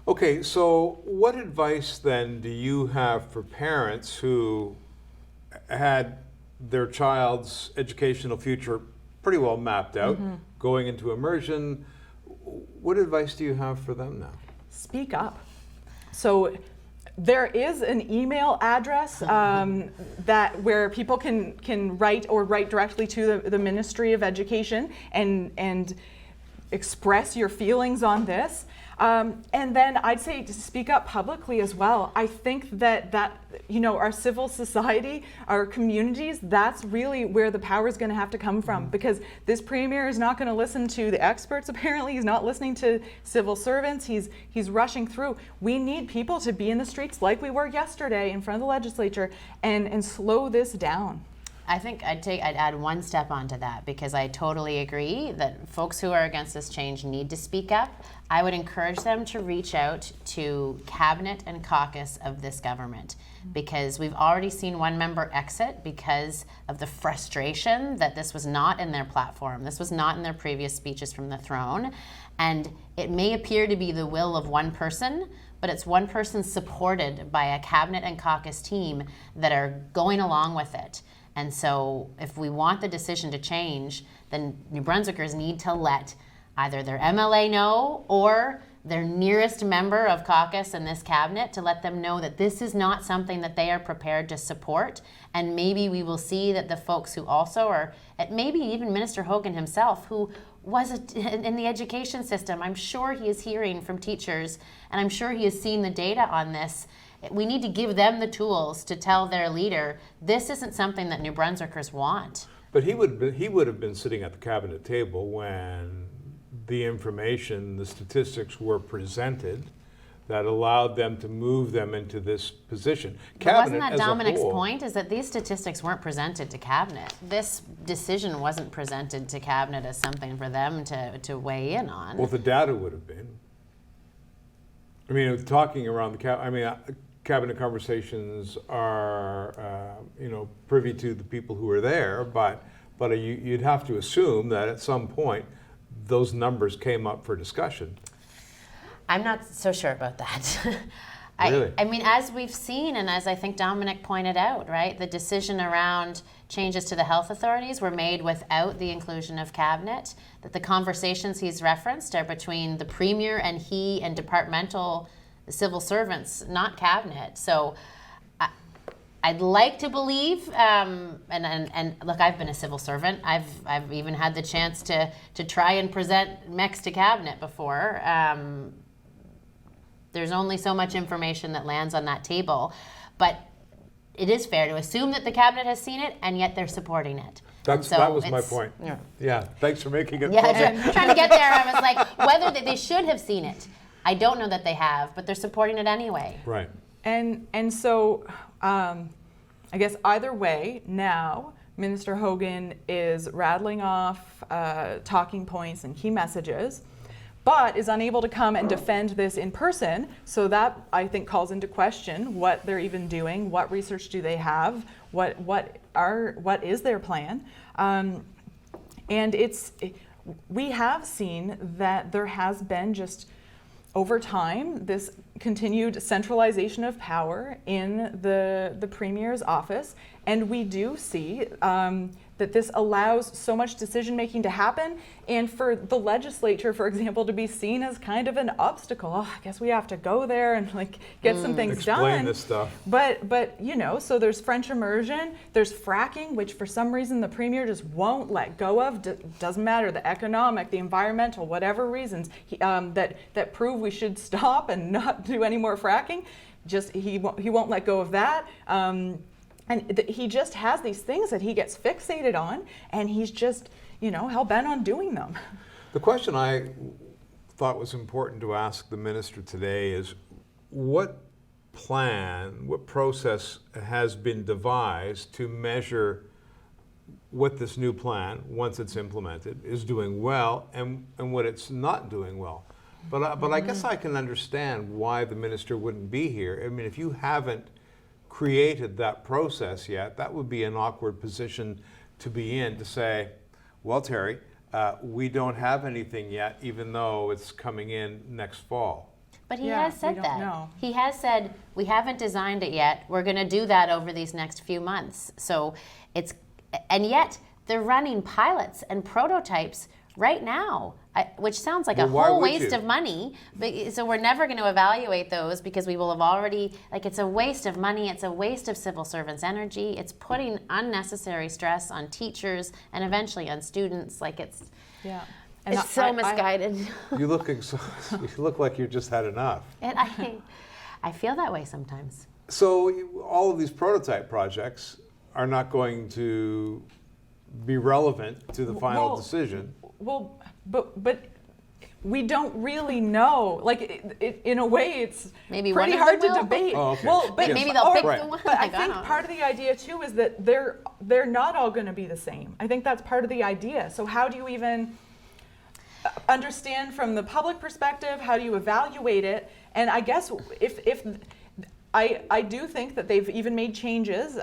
Okay, so what advice then do you have for parents who had their child's educational future pretty well mapped out, going into immersion? What advice do you have for them now? Speak up. So there is an email address that where people can write directly to the Ministry of Education and express your feelings on this. And then I'd say to speak up publicly as well. I think that our civil society, our communities, that's really where the power is going to have to come from, because this premier is not going to listen to the experts. Apparently, he's not listening to civil servants. He's rushing through. We need people to be in the streets like we were yesterday in front of the legislature and slow this down. I think I'd add one step onto that, because I totally agree that folks who are against this change need to speak up. I would encourage them to reach out to cabinet and caucus of this government, because we've already seen one member exit because of the frustration that this was not in their platform. This was not in their previous speeches from the throne. And it may appear to be the will of one person, but it's one person supported by a cabinet and caucus team that are going along with it. And so if we want the decision to change, then New Brunswickers need to let either their MLA know or their nearest member of caucus in this cabinet to let them know that this is not something that they are prepared to support. And maybe we will see that the folks who also are, maybe even Minister Hogan himself, who was in the education system, I'm sure he is hearing from teachers, and I'm sure he has seen the data on this. We need to give them the tools to tell their leader, this isn't something that New Brunswickers want. But he would have been sitting at the cabinet table when the information, the statistics were presented that allowed them to move them into this position. But wasn't that Dominic's point, is that these statistics weren't presented to cabinet? This decision wasn't presented to cabinet as something for them to weigh in on. Well, the data would have been. I mean, talking around the cabinet conversations are, privy to the people who are there, but you'd have to assume that at some point those numbers came up for discussion. I'm not so sure about that. Really? I mean, as we've seen, and as I think Dominic pointed out, right, the decision around changes to the health authorities were made without the inclusion of cabinet, that the conversations he's referenced are between the premier and he and departmental civil servants, not cabinet. So I'd like to believe, and look, I've been a civil servant. I've even had the chance to try and present MEX to cabinet before. There's only so much information that lands on that table, but it is fair to assume that the cabinet has seen it, and yet they're supporting it. That was my point. Yeah, thanks for making it. Yeah, trying to get there. I was like, whether they should have seen it, I don't know that they have, but they're supporting it anyway. Right. And so I guess either way, now Minister Hogan is rattling off talking points and key messages, but is unable to come and defend this in person. So that, I think, calls into question what they're even doing, what research do they have, what is their plan. And we have seen that there has been just over time this continued centralization of power in the Premier's office, and we do see that this allows so much decision making to happen, and for the legislature, for example, to be seen as kind of an obstacle. Oh, I guess we have to go there and get some things done. Explain this stuff. But so there's French immersion, there's fracking, which for some reason the Premier just won't let go of. Doesn't matter, the economic, the environmental, whatever reasons that prove we should stop and not do any more fracking. He won't let go of that. He just has these things that he gets fixated on, and he's just, hell-bent on doing them. The question I thought was important to ask the minister today is, what plan, what process has been devised to measure what this new plan, once it's implemented, is doing well and what it's not doing well? But I guess I can understand why the minister wouldn't be here. I mean, if you haven't created that process yet, that would be an awkward position to be in, to say, well, Terry, we don't have anything yet, even though it's coming in next fall. But he Yeah, has said we don't that. know. He has said, we haven't designed it yet. We're going to do that over these next few months. So and yet they're running pilots and prototypes right now, which sounds like a Well, why whole would waste you? of money. So we're never going to evaluate those because we will have already, it's a waste of money. It's a waste of civil servants' energy. It's putting unnecessary stress on teachers and eventually on students. Yeah. It's so misguided. You look you look like you just had enough. And I feel that way sometimes. So all of these prototype projects are not going to be relevant to the final Well, decision. Well, but we don't really know. In a way, it's Maybe pretty one of hard them to will. debate. Oh, okay. Well, but Yes. Maybe they'll pick Right. the one. But I don't think know. part of the idea too is that they're not all going to be the same. I think that's part of the idea. So how do you even understand from the public perspective? How do you evaluate it? And I guess if I do think that they've even made changes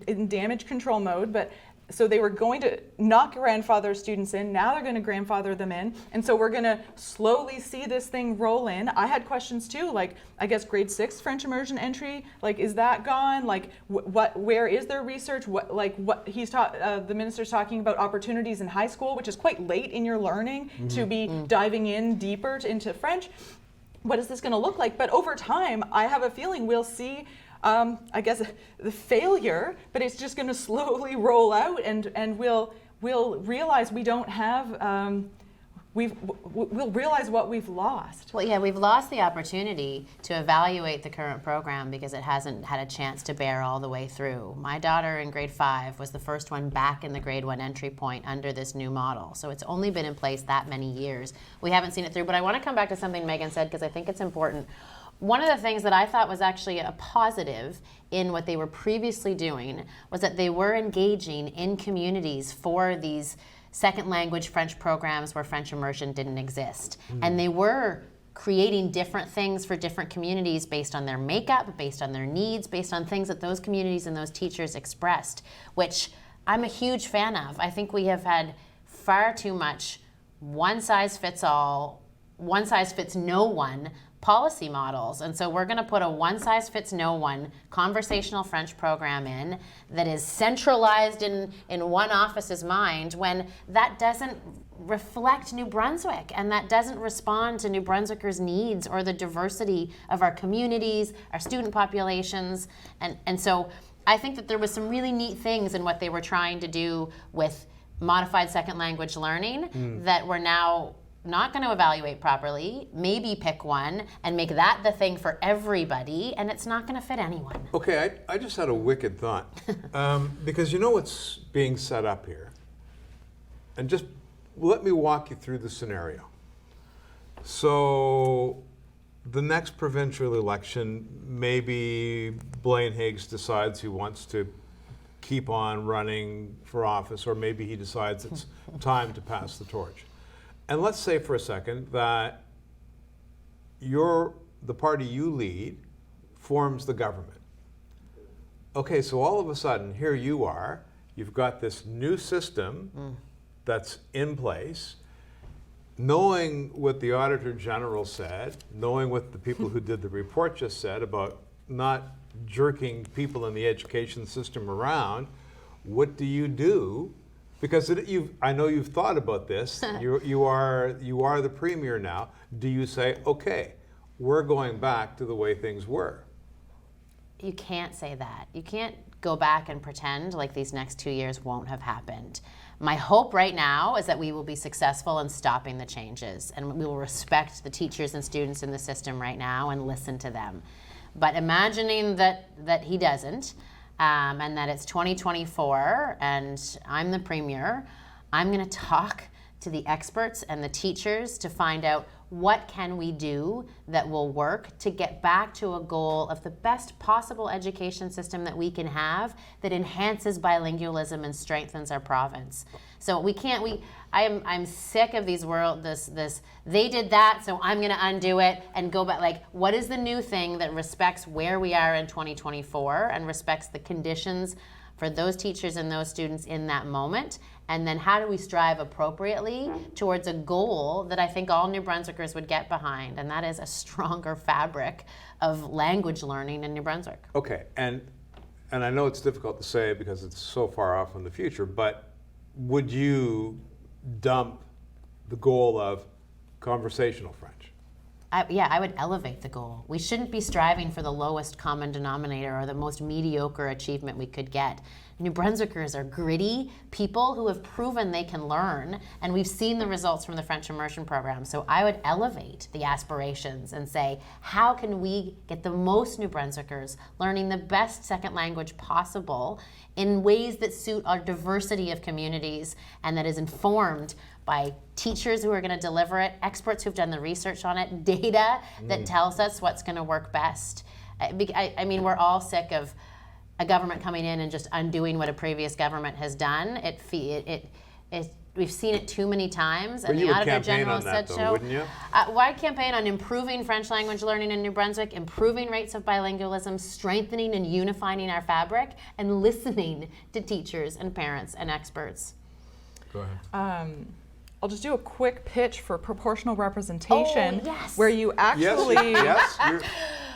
in damage control mode, but so they were going to not grandfather students in, now they're going to grandfather them in, and so we're going to slowly see this thing roll in. I had questions too, I guess grade 6 French immersion entry, is that gone? Where is their research? What he's the minister's talking about opportunities in high school, which is quite late in your learning to be diving in deeper into French. What is this going to look like? But over time, I have a feeling we'll see I guess the failure, but it's just going to slowly roll out, and we'll realize we don't have. We'll realize what we've lost. Well, yeah, we've lost the opportunity to evaluate the current program because it hasn't had a chance to bear all the way through. My daughter in grade 5 was the first one back in the grade 1 entry point under this new model. So it's only been in place that many years. We haven't seen it through. But I want to come back to something Megan said because I think it's important. One of the things that I thought was actually a positive in what they were previously doing was that they were engaging in communities for these second language French programs where French immersion didn't exist. And they were creating different things for different communities based on their makeup, based on their needs, based on things that those communities and those teachers expressed, which I'm a huge fan of. I think we have had far too much one size fits all, one size fits no one policy models. And so we're going to put a one size fits no one conversational French program in that is centralized in one office's mind when that doesn't reflect New Brunswick and that doesn't respond to New Brunswickers' needs or the diversity of our communities, our student populations. And so I think that there was some really neat things in what they were trying to do with modified second language learning that we're now not going to evaluate properly, maybe pick one and make that the thing for everybody, and it's not going to fit anyone. Okay, I just had a wicked thought. Because you know what's being set up here? And just let me walk you through the scenario. So the next provincial election, maybe Blaine Higgs decides he wants to keep on running for office, or maybe he decides it's time to pass the torch. And let's say for a second that the party you lead forms the government. Okay, so all of a sudden, here you are, you've got this new system that's in place, knowing what the Auditor General said, knowing what the people who did the report just said about not jerking people in the education system around. What do you do? Because I know you've thought about this. You are the premier now. Do you say, okay, we're going back to the way things were? You can't say that. You can't go back and pretend like these next 2 years won't have happened. My hope right now is that we will be successful in stopping the changes, and we will respect the teachers and students in the system right now and listen to them. But imagining that he doesn't, and that it's 2024 and I'm the premier, I'm going to talk to the experts and the teachers to find out what can we do that will work to get back to a goal of the best possible education system that we can have that enhances bilingualism and strengthens our province. So I'm sick of this they did that, so I'm going to undo it and go back. Like, what is the new thing that respects where we are in 2024 and respects the conditions for those teachers and those students in that moment? And then how do we strive appropriately towards a goal that I think all New Brunswickers would get behind, and that is a stronger fabric of language learning in New Brunswick. Okay, and I know it's difficult to say because it's so far off in the future, but would you dump the goal of conversational French? I would elevate the goal. We shouldn't be striving for the lowest common denominator or the most mediocre achievement we could get. New Brunswickers are gritty people who have proven they can learn, and we've seen the results from the French Immersion program. So I would elevate the aspirations and say, how can we get the most New Brunswickers learning the best second language possible in ways that suit our diversity of communities and that is informed by teachers who are going to deliver it, experts who've done the research on it, data that tells us what's going to work best. I mean, we're all sick of a government coming in and just undoing what a previous government has done. We've seen it too many times, and the Auditor General said so. Wouldn't you? Why campaign on improving French language learning in New Brunswick, improving rates of bilingualism, strengthening and unifying our fabric, and listening to teachers and parents and experts? Go ahead. I'll just do a quick pitch for proportional representation, where you Yes, actually yes.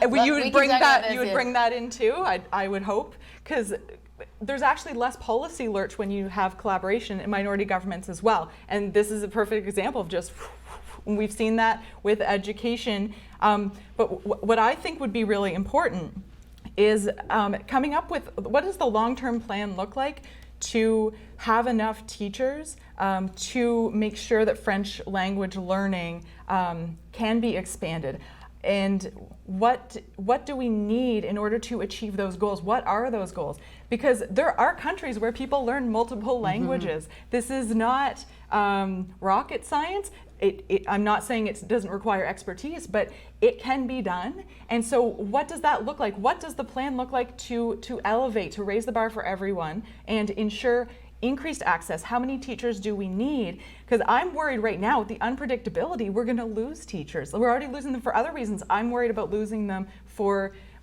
you would bring that in too. I would hope, because there's actually less policy lurch when you have collaboration in minority governments as well. And this is a perfect example of just, we've seen that with education. But what I think would be really important is coming up with, what does the long-term plan look like to have enough teachers to make sure that French language learning can be expanded? And what do we need in order to achieve those goals? What are those goals? Because there are countries where people learn multiple languages. This is not rocket science. I'm not saying it doesn't require expertise, but it can be done. And so what does that look like? What does the plan look like to elevate, to raise the bar for everyone and ensure increased access? How many teachers do we need? Because I'm worried right now with the unpredictability, we're going to lose teachers. We're already losing them for other reasons. I'm worried about losing them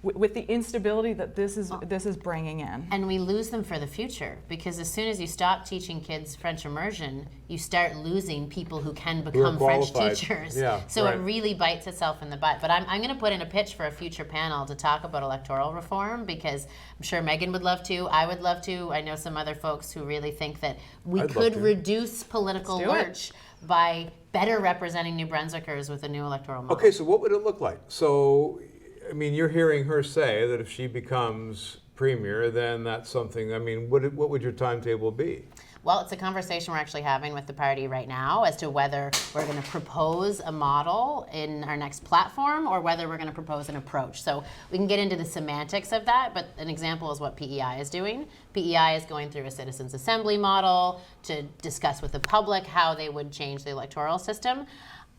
with the instability that this is bringing in. And we lose them for the future, because as soon as you stop teaching kids French immersion, you start losing people who can become French teachers. Yeah, so right. It really bites itself in the butt. But I'm going to put in a pitch for a future panel to talk about electoral reform, because I'm sure Megan would love to, I would love to. I know some other folks who really think that we could reduce political lurch by better representing New Brunswickers with a new electoral model. Okay, so what would it look like? So, I mean, you're hearing her say that if she becomes premier, then that's something, I mean, what would your timetable be? Well, it's a conversation we're actually having with the party right now as to whether we're going to propose a model in our next platform or whether we're going to propose an approach. So we can get into the semantics of that, but an example is what PEI is doing. PEI is going through a citizens' assembly model to discuss with the public how they would change the electoral system.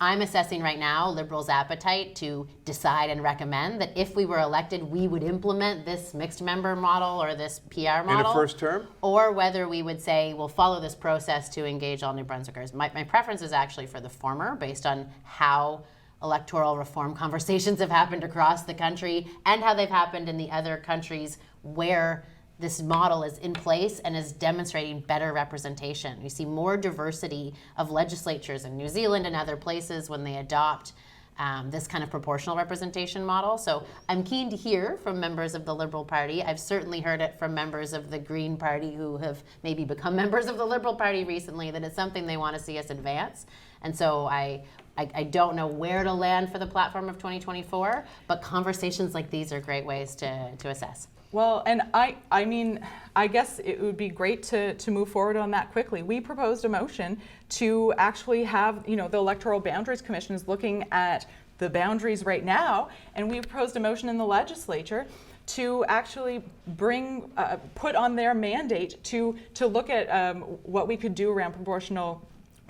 I'm assessing right now Liberals' appetite to decide and recommend that if we were elected, we would implement this mixed member model or this PR model. In a first term? Or whether we would say, we'll follow this process to engage all New Brunswickers. My preference is actually for the former, based on how electoral reform conversations have happened across the country and how they've happened in the other countries where this model is in place and is demonstrating better representation. You see more diversity of legislatures in New Zealand and other places when they adopt this kind of proportional representation model. So I'm keen to hear from members of the Liberal Party. I've certainly heard it from members of the Green Party who have maybe become members of the Liberal Party recently, that it's something they want to see us advance. And so I don't know where to land for the platform of 2024, but conversations like these are great ways to assess. Well, and I mean, I guess it would be great to move forward on that quickly. We proposed a motion to actually have, the Electoral Boundaries Commission is looking at the boundaries right now, and we proposed a motion in the legislature to actually put on their mandate to look at what we could do around proportional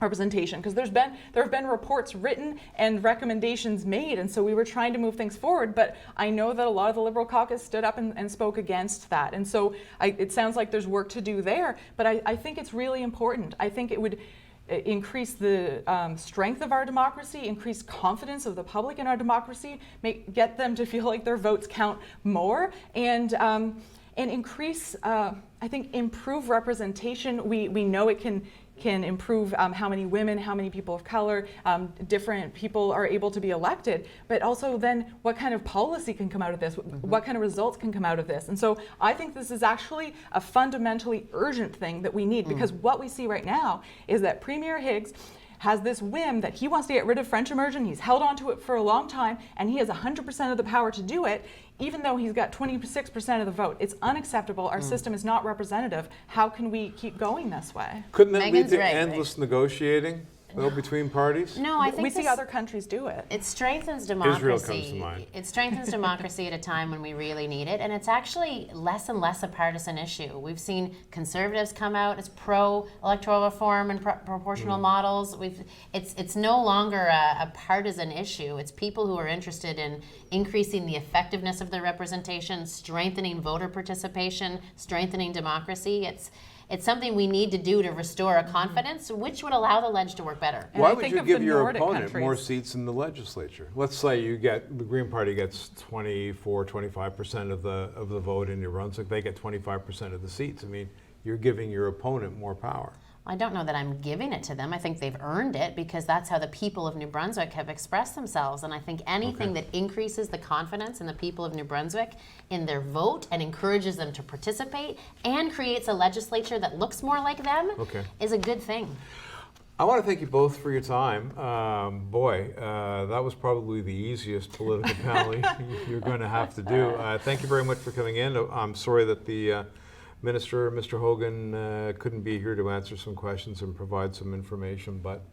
representation, because there have been reports written and recommendations made, and so we were trying to move things forward, but I know that a lot of the Liberal caucus stood up and spoke against that, and so it sounds like there's work to do there, but I think it's really important. I think it would increase the strength of our democracy, increase confidence of the public in our democracy, get them to feel like their votes count more, and increase, I think, improve representation. We know it can improve how many women, how many people of color, different people are able to be elected, but also then what kind of policy can come out of this, what kind of results can come out of this. And so I think this is actually a fundamentally urgent thing that we need, because what we see right now is that Premier Higgs has this whim that he wants to get rid of French immersion. He's held on to it for a long time, and he has 100% of the power to do it, even though he's got 26% of the vote. It's unacceptable. Our system is not representative. How can we keep going this way? Couldn't that Megan's lead to right. endless negotiating, though, between parties? No, I think We see other countries do it. it strengthens democracy. Israel comes to mind. It strengthens democracy at a time when we really need it, and it's actually less and less a partisan issue. We've seen conservatives come out as pro-electoral reform and proportional models. It's no longer a partisan issue. It's people who are interested in increasing the effectiveness of their representation, strengthening voter participation, strengthening democracy. It's something we need to do to restore a confidence, which would allow the ledge to work better. And Why I would think you of give the your Nordic opponent countries. more seats in the legislature? Let's say the Green Party gets 24, 25% of the vote in New Brunswick. They get 25% of the seats. I mean, you're giving your opponent more power. I don't know that I'm giving it to them. I think they've earned it because that's how the people of New Brunswick have expressed themselves. And I think anything that increases the confidence in the people of New Brunswick in their vote and encourages them to participate and creates a legislature that looks more like them is a good thing. I want to thank you both for your time. That was probably the easiest political panel you're going to have to do. Thank you very much for coming in. I'm sorry that the Minister, Mr. Hogan, couldn't be here to answer some questions and provide some information, but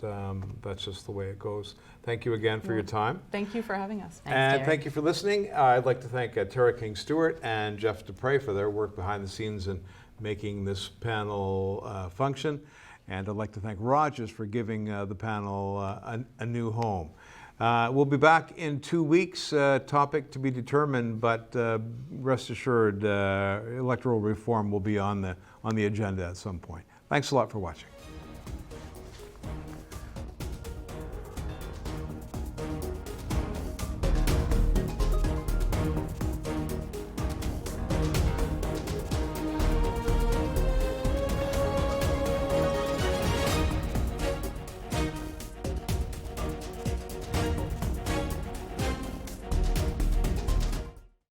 that's just the way it goes. Thank you again for your time. Thank you for having us. Thanks, And Derek. thank you for listening. I'd like to thank Tara King-Stewart and Jeff Dupre for their work behind the scenes in making this panel function. And I'd like to thank Rogers for giving the panel a new home. We'll be back in 2 weeks, topic to be determined, but rest assured, electoral reform will be on the agenda at some point. Thanks a lot for watching.